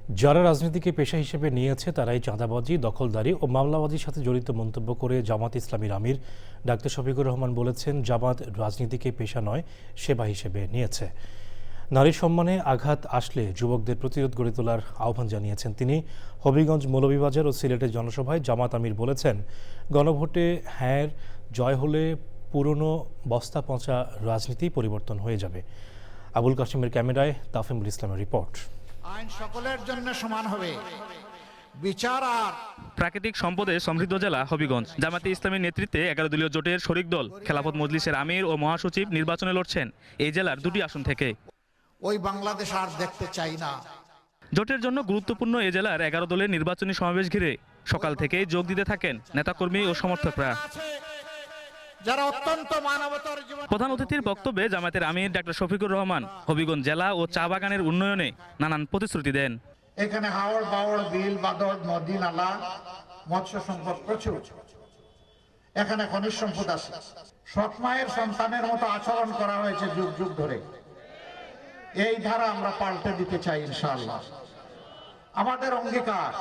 যারা রাজনীতিকে পেশা হিসেবে নিয়েছে তারাই চাঁদাবাজি, দখলদারি ও মামলাবাজির সাথে জড়িত মন্তব্য করে জামাত ইসলামীর আমির ডাক্তার শফিকুর রহমান বলেছেন, জামাত রাজনীতিকে পেশা নয়, সেবা হিসেবে নিয়েছে। নারীর সম্মানে আঘাত আসলে যুবকদের প্রতিরোধ গড়ে তোলার আহ্বান জানিয়েছেন তিনি। হবিগঞ্জ, মৌলভীবাজার ও সিলেটের জনসভায় জামাত আমির বলেছেন, গণভোটে হ্যাঁর জয় হলে পুরনো বস্তা পচা রাজনীতি পরিবর্তন হয়ে যাবে। আবুল কাশিমের ক্যামেরায় তাফিমুল ইসলামের রিপোর্ট। আইন সকলের জন্য সমান হবে, বিচার আর প্রাকৃতিক সম্পদে সমৃদ্ধ জেলা হবিগঞ্জ। জামাতে ইসলামীর নেতৃত্বে 11 দলীয় জোটের শরিক দল খেলাফত মজলিসের আমির ও মহাসচিব নির্বাচনে লড়ছেন এই জেলার 2টি আসন থেকে। ওই বাংলাদেশ আর দেখতে চাই না। জোটের জন্য গুরুত্বপূর্ণ এই জেলার 11 দলের নির্বাচনী সমাবেশ ঘিরে সকাল থেকেই যোগ দিতে থাকেন নেতাকর্মী ও সমর্থকরা। যারা অত্যন্ত মানবতার জীবন। প্রধান অতিথির বক্তব্যে জামাতের আমির ডাক্তার শফিকুর রহমান হবিগঞ্জ জেলা ও চা বাগানের উন্নয়নে নানান প্রতিশ্রুতি দেন। এখানে হাওড় বাওড়, বিল বাদল, নদী নালা, মৎস্য সম্পদ প্রচুর। এখানে খনিজ সম্পদ আছে। সৎ মায়ের সন্তানের মতো আচরণ করা হয়েছে যুগ যুগ ধরে। এই ধারা আমরা পাল্টে দিতে চাই ইনশাআল্লাহ। আমাদের অঙ্গীকার,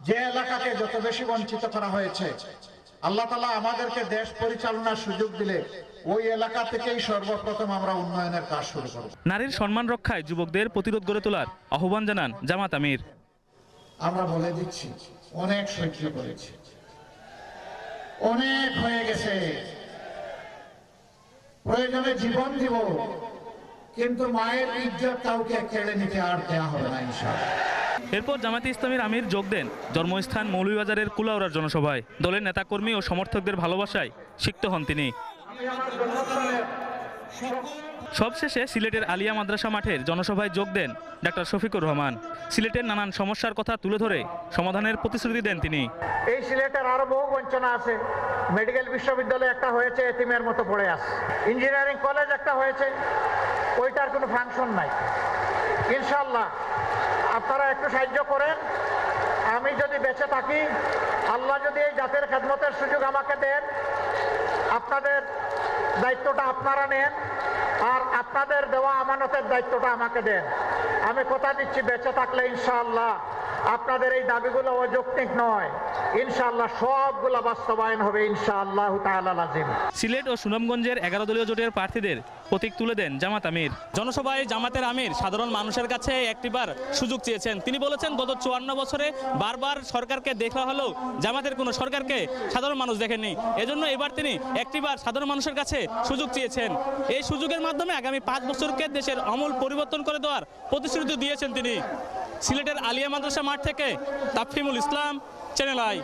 যে এলাকাকে যত বেশি বঞ্চিত করা হয়েছে, আল্লাহ তাআলা আমাদেরকে দেশ পরিচালনার সুযোগ দিলে ওই এলাকা থেকেই সর্বপ্রথম আমরা উন্নয়নের কাজ শুরু করব। নারীর সম্মান রক্ষায় যুবকদের প্রতিরোধ গড়ে তোলার আহ্বান জানান জামাত আমির। আমরা বলে দিচ্ছি, অনেক সহ্য করেছি, অনেক হয়ে গেছে, প্রয়োজনে জীবন দিব, কিন্তু মায়ের ইজ্জত কাউকে কেড়ে নিতে আর দেয়া হবে না ইনশাআল্লাহ। এরপর জামাতে ইসলামীর আমির যোগ দেন জন্মস্থান মৌলভীবাজারের কুলাউড়ার জনসভায়। দলের নেতাকর্মী ও সমর্থকদের ভালোবাসায় সিক্ত হন তিনি। সবশেষে সিলেটের আলিয়া মাদ্রাসা মাঠের জনসভায় যোগ দেন ডাক্তার শফিকুর রহমান। সিলেটের নানান সমস্যার কথা তুলে ধরে সমাধানের প্রতিশ্রুতি দেন তিনি। এই সিলেটের আরো বহু বঞ্চনা আছে। মেডিকেল বিশ্ববিদ্যালয় একটা হয়েছে, এতিমের মতো পড়ে আছে। ইঞ্জিনিয়ারিং কলেজ একটা হয়েছে, ওইটার কোনো ফাংশন নাই। ইনশাআল্লাহ আপনারা একটু সাহায্য করেন। আমি যদি বেঁচে থাকি, আল্লাহ যদি এই জাতের খেদমতের সুযোগ আমাকে দেন, আপনাদের দায়িত্বটা আপনারা নেন আর আপনাদের দেওয়া আমানতের দায়িত্বটা আমাকে দেন। আমি কথা দিচ্ছি, বেঁচে থাকলে ইনশাআল্লাহ আপনাদের এই দাবিগুলো অযৌক্তিক নয়, ইনশাআল্লাহ সবগুলো বাস্তবায়ন হবে ইনশাআল্লাহ তাআলা লাজিম। সিলেট ও সুনামগঞ্জের 11 দলীয় জোটের প্রার্থীদের প্রতীক তুলে দেন জামাত আমির। জনসভায় জামাতের আমির সাধারণ মানুষের কাছে একটিবার সুযোগ চেয়েছেন। তিনি বলেছেন, গত 54 বছরে বারবার সরকারকে দেখা হলেও জামাতের কোনো সরকারকে সাধারণ মানুষ দেখেননি। এজন্য এবার তিনি একটিবার সাধারণ মানুষের কাছে সুযোগ চেয়েছেন। এই সুযোগের মাধ্যমে আগামী 5 বছরকে দেশের আমূল পরিবর্তন করে দেওয়ার প্রতিশ্রুতি দিয়েছেন তিনি। সিলেটের আলিয়া মাদ্রাসা মাঠ থেকে তাফিমুল ইসলাম, চ্যানেল আই।